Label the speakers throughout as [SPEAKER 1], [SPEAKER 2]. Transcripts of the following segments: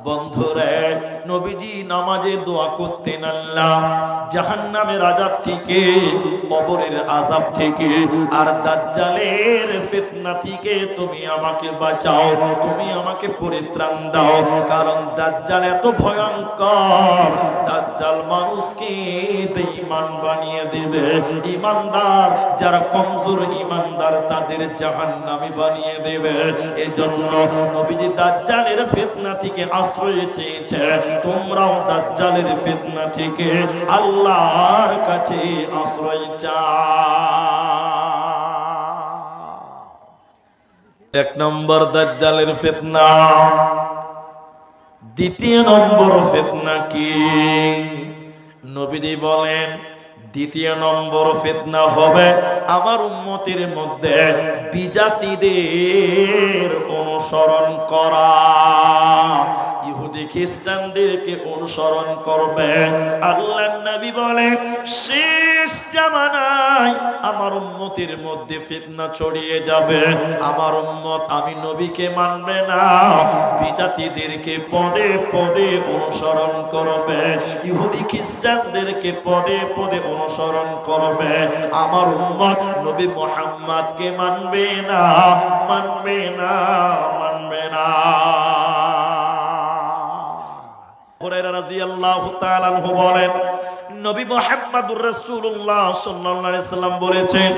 [SPEAKER 1] বন্ধুরে, নবীজি নামাজে দোয়া করতেন, আল্লাহ জাহান্নামের আযাব থেকে, কবরের আযাব থেকে, আর দাজ্জালের ফিতনা থেকে তুমি আমাকে বাঁচাও, তুমি আমাকে পরিত্রাণ দাও। কারণ দাজ্জাল এত ভয়ঙ্কর, দাজ্জাল মানুষকে বেঈমান বানিয়ে দেবে। ঈমানদার যারা কমজোর ঈমানদার তাদের জাহান্নামী বানিয়ে দেবে। এজন্য নবীজি দাজ্জালের ফিতনা থেকে আশ্রয় চেয়েছে। তোমরাও দাজ্জালের ফিতনা থেকে আল্লাহর কাছে আশ্রয় চাও। এক নম্বর দাজ্জালের ফিতনা। দ্বিতীয় নম্বর ফিতনা কি? নবীজি বলেন দ্বিতীয় নম্বর ফিতনা হবে আমার উম্মতের মধ্যে বিজাতিদের অনুসরণ করা। ইহুদি খ্রিস্টানদেরকে অনুসরণ করবে। আল্লাহর নবী বলেন শেষ জামানায় আমার উম্মতের মধ্যে ফিতনা ছড়িয়ে যাবে। আমার উম্মত আমি নবীকে মানবে না, বিজাতিদেরকে পদে পদে অনুসরণ করবে, ইহুদি খ্রিস্টানদেরকে পদে পদে অনুসরণ করবে। আমার উম্মত নবী মুহাম্মদকে মানবে না, মানবে না, মানবে না। হুরায়রা রাদিয়াল্লাহু তাআলা আনহু বলেন নবী মুহাম্মদুর রাসূলুল্লাহ সাল্লাল্লাহু আলাইহি সাল্লাম বলেছেন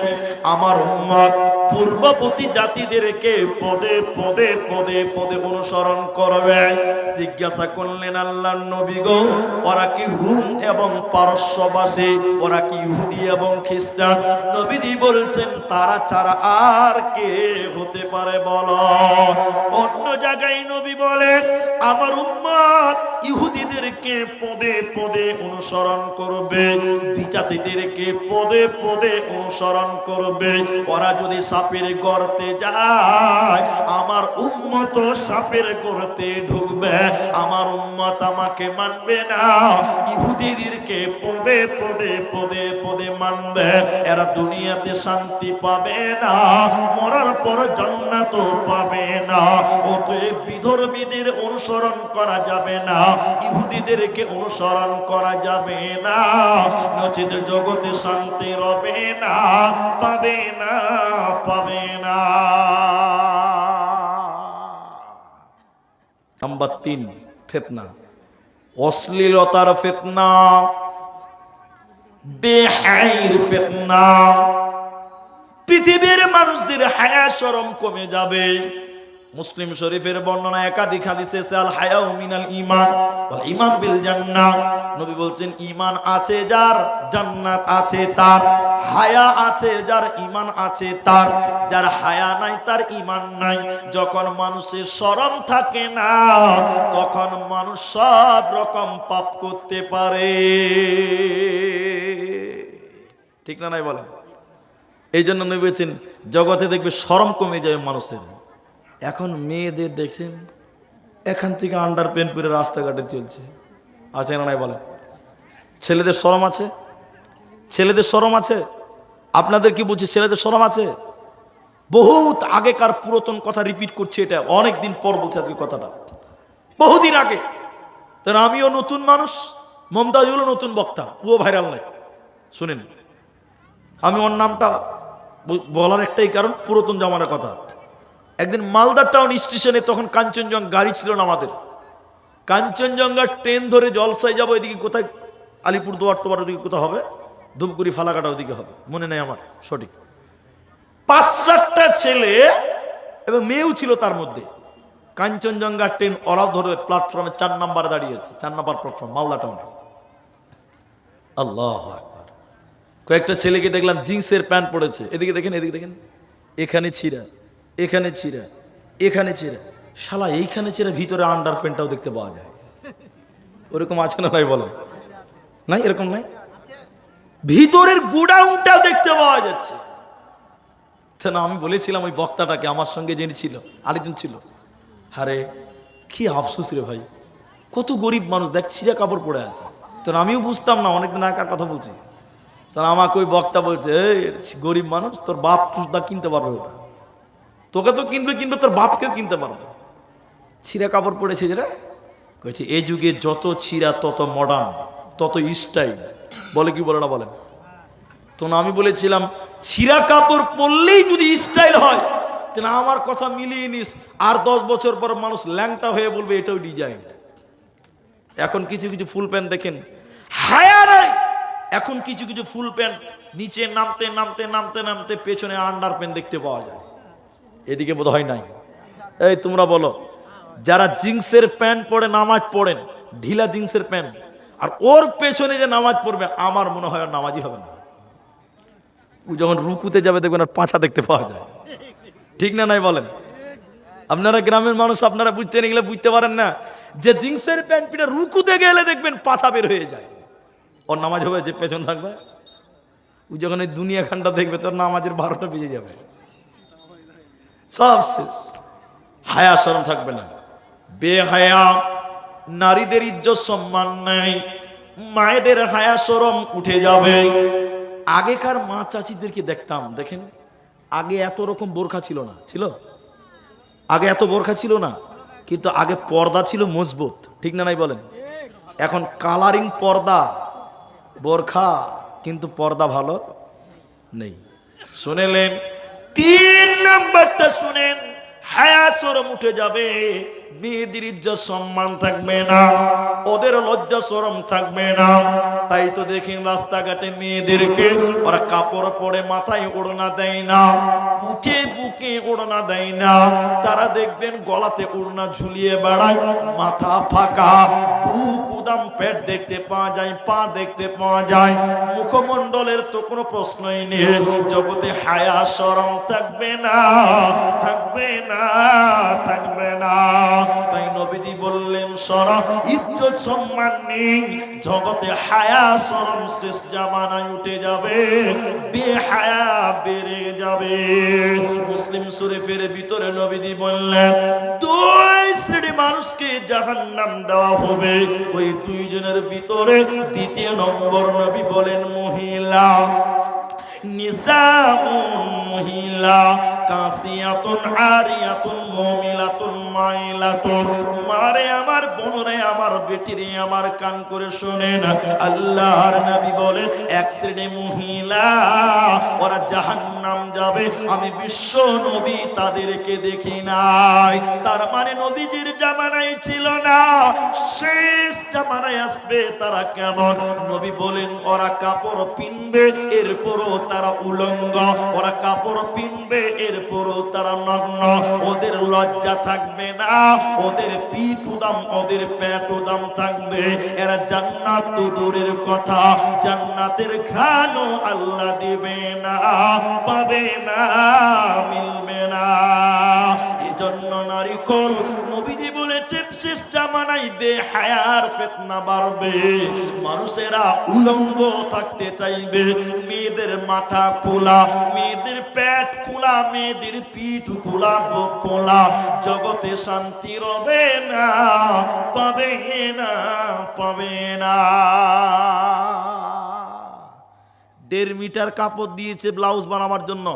[SPEAKER 1] আমার উম্মত পূর্ববর্তী জাতিদেরকে পদে পদে পদে পদে অনুসরণ করবে। জিজ্ঞাসা করলেন আল্লাহর নবী গো, ওরা কি রোম এবং পারস্যবাসী? ওরা কি ইহুদি এবং খ্রিস্টান? নবীজি বলছেন তারা ছাড়া আর কে হতে পারে বলো? অন্য জায়গায় নবী বলেন আমার উম্মত ইহুদিদেরকে পদে পদে অনুসরণ করবে, বিজাতিদেরকে পদে পদে অনুসরণ করবে। ওরা যদি সাপের গর্তে যায় আমার উম্মত সাপের গর্তে ঢুকবে। আমার উম্মত আমাকে মানবে না, ইহুদিদেরকে পদে পদে পদে পদে মানবে। এরা দুনিয়াতে শান্তি পাবে না, মরার পর জান্নাত পাবে না। অতএব বিধর্মীদের অনুসরণ করা যাবে না, ইহুদিদেরকে অনুসরণ করা যাবে না, নচিত জগতে শান্তি রবে না, পাবে না, পাবে না। নাম্বার 3 ফিতনা, অশ্লীলতার ফিতনা, বেহায়ার ফিতনা। পৃথিবীর মানুষদের হায়া শরম কমে যাবে। মুসলিম শরীফের বর্ণনা একাধিক হাদিসে আছে আল হায়াউ মিনাল ঈমান ওয়াল ঈমান বিল জান্নাহ। নবী বলছেন ঈমান আছে যার, জান্নাত আছে তার। হায়া আছে যার, ঈমান আছে তার। যার হায়া নাই তার ঈমান নাই। যখন মানুষের শরম থাকে না তখন মানুষ সব রকম পাপ করতে পারে। ঠিক না নাই বলেন? এই জন্য নবী বলেছেন জগতে দেখবে শরম কমে যাবে মানুষের। এখন মেয়েদের দেখছেন এখান থেকে আন্ডার প্যান্ট পরে রাস্তাঘাটে চলছে, আছে না নাই বলেন? ছেলেদের শরম আছে? ছেলেদের শরম আছে? আপনাদের কি বলছি ছেলেদের শরম আছে? বহুত আগেকার পুরাতন কথা রিপিট করছি, এটা অনেক দিন পর বলছে আজকে কথাটা, বহুদিন আগে। তাহলে আমিও নতুন মানুষ, মমতাজুলও নতুন বক্তা, ও ভাইরাল নাই। শুনেন, আমি ওর নামটা বলার একটাই কারণ, পুরাতন জামানার কথা। একদিন মালদা টাউন স্টেশনে, তখন কাঞ্চনজঙ্ঘা গাড়ি ছিল না আমাদের, কাঞ্চনজঙ্ঘার ট্রেন ধরে জলসায় যাবো, এদিকে কোথায় আলিপুর দুয়ার টোয়ার ওদিকে কোথাও হবে, ধূপগুড়ি ফালাকাটা ওদিকে হবে, মনে নেই আমার সঠিক। 5-7টা ছেলে এবং মেয়েও ছিল তার মধ্যে। কাঞ্চনজঙ্ঘার ট্রেন ওরা ধরে প্ল্যাটফর্মে 4 নম্বরে দাঁড়িয়েছে, 4 নম্বর প্ল্যাটফর্ম মালদা টাউনে। আল্লাহু আকবার। কয়েকটা ছেলেকে দেখলাম জিন্সের প্যান্ট পরেছে, এদিকে দেখেন, এদিকে দেখেন, এখানে ছিঁড়া, এখানে ছিঁড়া, এখানে ছিঁড়া, শালা এইখানে ছিঁড়া, ভিতরে আন্ডার প্যান্টটাও দেখতে পাওয়া যায়। ওরকম আছে না ভাই বলেন? নাই, এরকম নাই? ভিতরের গোডাউনটাও দেখতে পাওয়া যাচ্ছে। না, আমি বলেছিলাম ওই বক্তাটাকে, আমার সঙ্গে যিনি ছিল আরেকজন ছিল, আরে কি আফসোস রে ভাই, কত গরিব মানুষ দেখ ছিঁড়া কাপড় পরে আছে। তো আমিও বুঝতাম না, অনেকদিন আগেকার কথা বলছি। তাহলে আমাকে ওই বক্তা বলছে এই গরিব মানুষ, তোর বাপ দা কিনতে পারবে ওটা, তোকে তো কিনবে, কিনবে তোর বাপকেও কিনতে পারবে। ছিঁড়া কাপড় পরেছে রে, কইছে এই যুগে যত ছিঁড়া তত মডার্ন, তত স্টাইল। বলে কি বলে না বলেন? তো না, আমি বলেছিলাম ছিঁড়া কাপড় পরলেই যদি স্টাইল হয় তাহলে আমার কথা মিলিয়ে নিস, আর 10 বছর পর মানুষ ল্যাংটা হয়ে বলবে এটাও ডিজাইন। এখন কিছু কিছু ফুল প্যান্ট দেখেন, হায়া নাই। এখন কিছু কিছু ফুল প্যান্ট নিচে নামতে নামতে নামতে নামতে পেছনে আন্ডার প্যান্ট দেখতে পাওয়া যায়। এদিকে বোধ হয় নাই। এই তোমরা বলো, যারা জিন্সের প্যান্ট পরে নামাজ পড়েন, ঢিলা জিন্সের প্যান্ট, আর ওর পেছনে যে নামাজ পড়বে, আমার মনে হয় আর নামাজই হবে না। ও যখন রুকুতে যাবে দেখবেন আর পাছা দেখতে পাওয়া যায়। ঠিক না নাই বলেন? আপনারা গ্রামের মানুষ, আপনারা বুঝতে গেলে বুঝতে পারেন না যে জিন্সের প্যান্ট পিটা রুকুতে গেলে দেখবেন পাছা বের হয়ে যায়। ওর নামাজ হবে যে পেছন থাকবে। ও যখন এই দুনিয়া খানটা দেখবে তোর নামাজের 12টা বেজে যাবে, সব শেষ। হায়া শরম থাকবে না, বেহায়া। নারীদের ইজ্জত সম্মান নেই, মায়েদের হায়া শরম উঠে যাবে। আগেকার মা চাচিদেরকে দেখতাম, দেখেন আগে এত রকম বোরখা ছিল না, ছিল আগে এত বোরখা ছিল না, কিন্তু আগে পর্দা ছিল মজবুত। ঠিক না নাই বলেন? এখন কালারিং পর্দা বোরখা, কিন্তু পর্দা ভালো নেই। শুনেলেন? 3 নাম্বারটা শুনেন, হায়া শরম উঠে যাবে, মেয়েদের ইজ্জত সম্মান থাকবে না, ওদের লজ্জা শরম থাকবে না। তাই তো দেখেন রাস্তাঘাটে মেয়েদেরকে ওরা কাপড় পরে মাথায় ওড়না দেয় না, উঠে বুকে ওড়না দেয় না। তারা দেখবেন গলাতে ওড়না ঝুলিয়ে বেড়ায়, মাথা ফাঁকা, বুক উদাম, পেট দেখতে পাওয়া যায়, পা দেখতে পাওয়া যায়, মুখমণ্ডলের তো কোনো প্রশ্নই নেই। জগতে হায়া শরম থাকবে না, থাকবে না, থাকবে না। তাই নবীজি বললেন শরম ইজ্জত সম্মান নেই, জগতে হায়া শরম শেষ জামানায় উঠে যাবে, বেহায়া বেড়ে যাবে। মুসলিম শরীফের ভিতরে নবীজি বললেন 2 শ্রেণী মানুষকে জাহান্নাম দেওয়া হবে। ওই 2 জনের ভিতরে 2 নম্বর নবী বলেন মহিলা। নিসাউন, মহিলা, কাসিয়াতুন আরিয়াতুন মুমিলাতুন মাইলাতুন। মারে আমার বোনরে, আমার বেটিরে, আমার কান করে শুনেন, আল্লাহর নবী বলেন 1 শ্রেণী মহিলা ওরা জাহান্নাম যাবে, আমি বিশ্ব নবী তাদেরকে দেখি নাই। তার মানে নবীজির জামানায় ছিল না, শেষ জামানায় আসবে। তারা কেমন? নবী বলেন ওরা কাপড় পিনবে, এরপরও তারা উলঙ্গ। ওরা কাপড় পিনবে, এরপরও তারা নগ্ন। ওদের লজ্জা থাকবে না, ওদের পিঠ উদাম, ওদের পেট উদাম থাকবে। এরা জান্নাত তো দূরের কথা, জান্নাতের খানও আল্লাহ দিবে না, পাবে না, মিলবে না। এজন্য নারীকুল নবীজি বলেছেন শেষ জামানায় বেহায়ার ফিতনা বাড়বে, মানুষেরা উলঙ্গ থাকতে চাইবে। মেয়েদের মাথা খোলা, মেয়েদের পেট খোলা, মেয়েদের পিঠ খোলা, বুক খোলা। জগতে শান্তি রবে না, পাবে না, পাবে না। 1.5 মিটার কাপড় দিয়েছে ব্লাউজ বানাবার জন্য,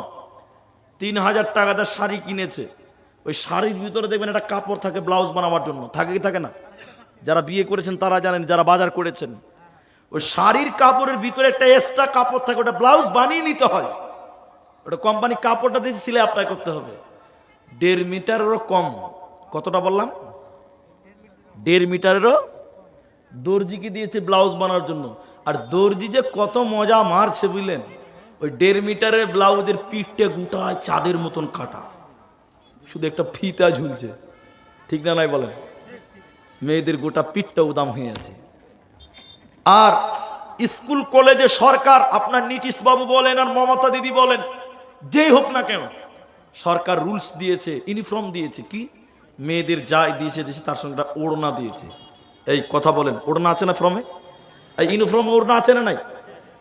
[SPEAKER 1] 3000 টাকা দিয়ে শাড়ি কিনেছে। ওই শাড়ির ভিতরে দেখবেন একটা কাপড় থাকে ব্লাউজ বানাবার জন্য, থাকে কি থাকে না? যারা বিয়ে করেছেন তারা জানেন, যারা বাজার করেছেন, ওই শাড়ির কাপড়ের ভিতরে একটা এক্সট্রা কাপড় থাকে, ওটা ব্লাউজ বানিয়ে নিতে হয়। ওটা কোম্পানি কাপড়টা দিয়ে সিলাই অ্যাপ্লাই করতে হবে। 1.5 মিটারেরও কম। কতটা বললাম? 1.5 মিটারেরও। দর্জিকে দিয়েছে ব্লাউজ বানানোর জন্য, আর দর্জি যে কত মজা মারছে বুঝলেন। ওই 1.5 মিটারের ব্লাউজের পিঠটা গোটায় চাঁদের মতন কাটা, শুধু একটা ফিতা ঝুলছে। ঠিক না নাই বলেন? মেয়েদের গোটা পিঠটা উদাম হয়ে আছে। আর স্কুল কলেজে সরকার, আপনার নীতিশ বাবু বলেন আর মমতা দিদি বলেন, যেই হোক না কেন, সরকার রুলস দিয়েছে, ইউনিফর্ম দিয়েছে। কি মেয়েদের যাই দিয়েছে দিয়েছে, তার সঙ্গে ওড়না দিয়েছে। এই কথা বলেন, ওড়না আছে না ফর্মে? এই ইউনিফর্ম ওড়না আছে না নাই?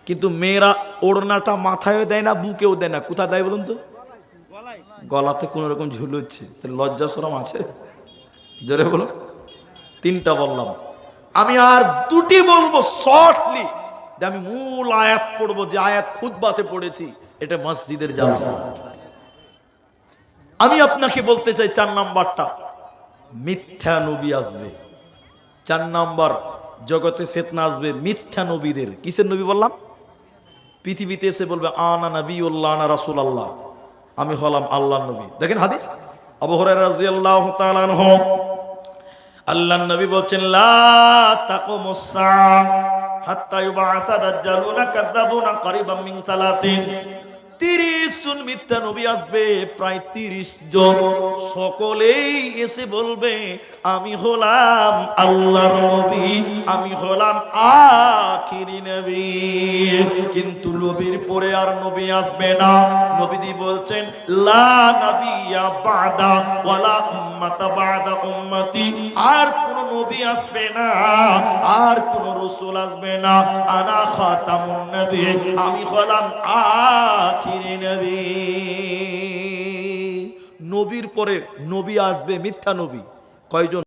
[SPEAKER 1] কিন্তু মেয়েরা ওড়নাটা মাথায়ও দেয় না, বুকেও দেয় না। কোথায় দেয় বলুন তো? গলাতে কোন রকম ঝুলুচ্ছে। লজ্জা শরম আছে? জোরে বলো। 3টা বললাম, আমি আর 2টি বলবো শর্টলি। আমি মূল আয়াত পড়বো, যে আয়াত খুতবাতে পড়েছি, এটা মসজিদের জালসা। আমি আপনাকে বলতে চাই 4 নাম্বারটা, মিথ্যা নবী আসবে। 4 নম্বর, জগতে ফিতনা আসবে মিথ্যা নবীদের। কিসের নবী বললাম? পৃথিবীতে এসে বলবে আনা নবিউল্লাহ আনা রাসূলুল্লাহ, আমি হলাম আল্লাহর নবী। দেখেন হাদিস, আবু হুরায়রা রাদিয়াল্লাহু তাআলা আনহু, আল্লাহর নবী বলেন লা তাকুমুস সাআ হাত্তা ইউবাআসা দাজ্জালুনা কাযাবুনা করিবাম মিন 30 জন মিথ্যা নবী আসবে, প্রায় 30 জন। সকলেই এসে বলবে আমি হলাম আল্লাহর নবী, আমি হলাম আখিরি নবী। কিন্তু নবীর পরে আর নবী আসবে না। নবীজি বলছেন লা নাবিয়্যা বা'দা ওয়ালা উম্মাতা বা'দা উম্মতি, আর কোন নবী আসবে না, আর কোন রাসূল আসবে না। আনা খাতামুন নবী, আমি হলাম আখিরি নবী। নবীর পরে নবী আসবে মিথ্যা নবী। কয়জন?